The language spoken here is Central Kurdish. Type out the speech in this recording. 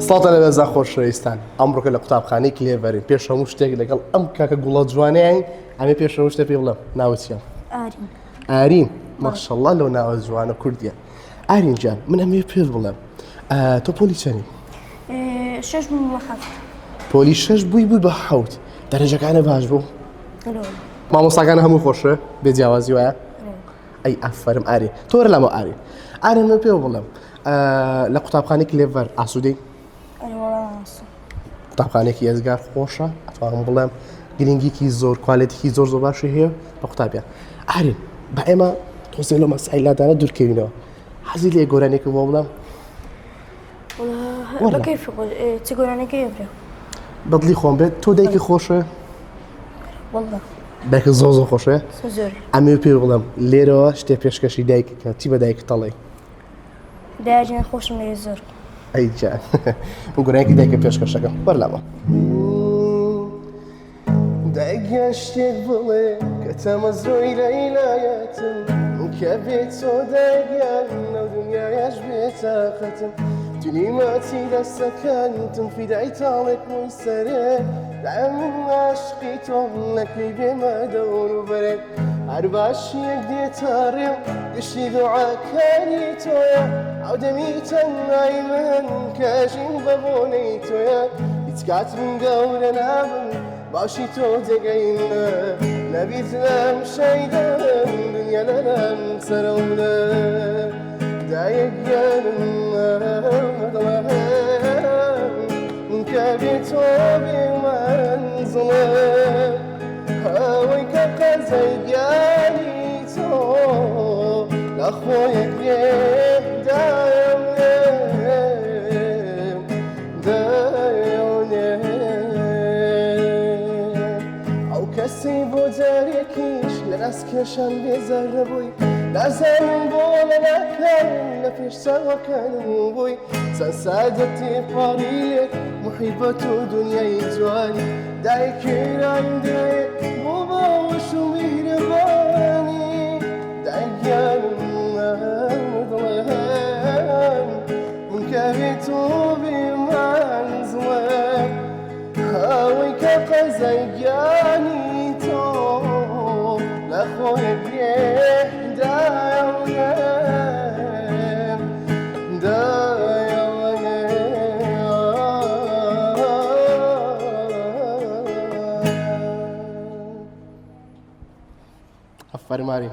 سڵاتە لە بەزا خۆشەویستان ئەمڕۆکە لە قوتابخانەی کلێڤەرین پێش هەموو شتێک لەگەڵ ئەم کاکە گوڵە جوانیان ئەمێ پێش هەموو شتێک پێ بڵێم ناوچیان ئارین ماشەڵڵا لەو ناوە جوانە کوردیە ئارین جان من ئەمێ پێت بڵێم تۆ پۆلی چەنی؟ 6 بوو بە 7 پۆلی 6 بووی بە 7 دەرەجەکانە باش بوو؟ مامۆستاکانە هەموو خۆشە بێ جیاوازی وایە؟ ئەی ئەفەرم ئارین تۆ وەرە لەمە ئارین ئارین من پێ بڵێم لە قوتابخانەی کلێڤەر ئاسوودەی؟ قوتابخانێکی ئێزگار خۆشە ئەتوانم بڵێم گرنگیکی زۆر کوالێتیکی زۆر باشی هەیە بە قوتابیان ئارین بە ئێمە تۆزێ لەو مەسائلەدانە دوورکەوینەوە حەزی لێ گۆرانێکی بۆ بڵێم؟ چ گۆرانێکی هەبرێ؟ بەدڵی خۆم بێت تۆ دایکی خۆشە؟ دایکت زۆر خۆشە؟ ئەمێ پێ بڵێم لێرەوە شتێ پێشکەشی دایکی کە چی بە دایکت دەڵێ؟ دایکم خۆشم لێ زۆر ئەی جان گۆرانێکی دایکە پێشکەشەکە وەرلەوە دایکیان شتێک بڵێ کە تەمەزۆی لەیلایەتم کە بێت تۆ دایکیان لەو دنیایەش بێتاقەتم دنیماتی دەستەکانتم فیدای تاڵێک مووی سەرێ دایم عاشقی تۆم نەکەی بێمە دەوروبەرێ هەر باشیەک دێتاڕێم گشتی دوعاکانی تۆیە ئەودەمی تەنهایی من کەژین بە بۆنەی تۆیە هیچ کاتم گەورە نابم باشی تۆ جێگەینە نەبیت لەم شەیدەم دنیا لەلەم سەرەونە دایەکیانم کە بێت تۆ بێمەنزڵە ئەوەی کە قەزەیگیانی تۆ لە خۆیەک لێدایم ئەو کەسی بۆ جارێکیش لە ڕاست کێشان بێزار نەبووی نازانم بۆ لەلاکان لە پێش چاوەکانم بووی چەند سادە تێپاڕی لێت محیبەت و دنیای جوانی دایکێران دێت بۆ باوەش و میهرەبانی دایکیانم دڵێن کە بێت تۆ بێمەنزڵە ئەوەی کە قەزەیگیانی تۆ لە خۆیەک ئەفەرماری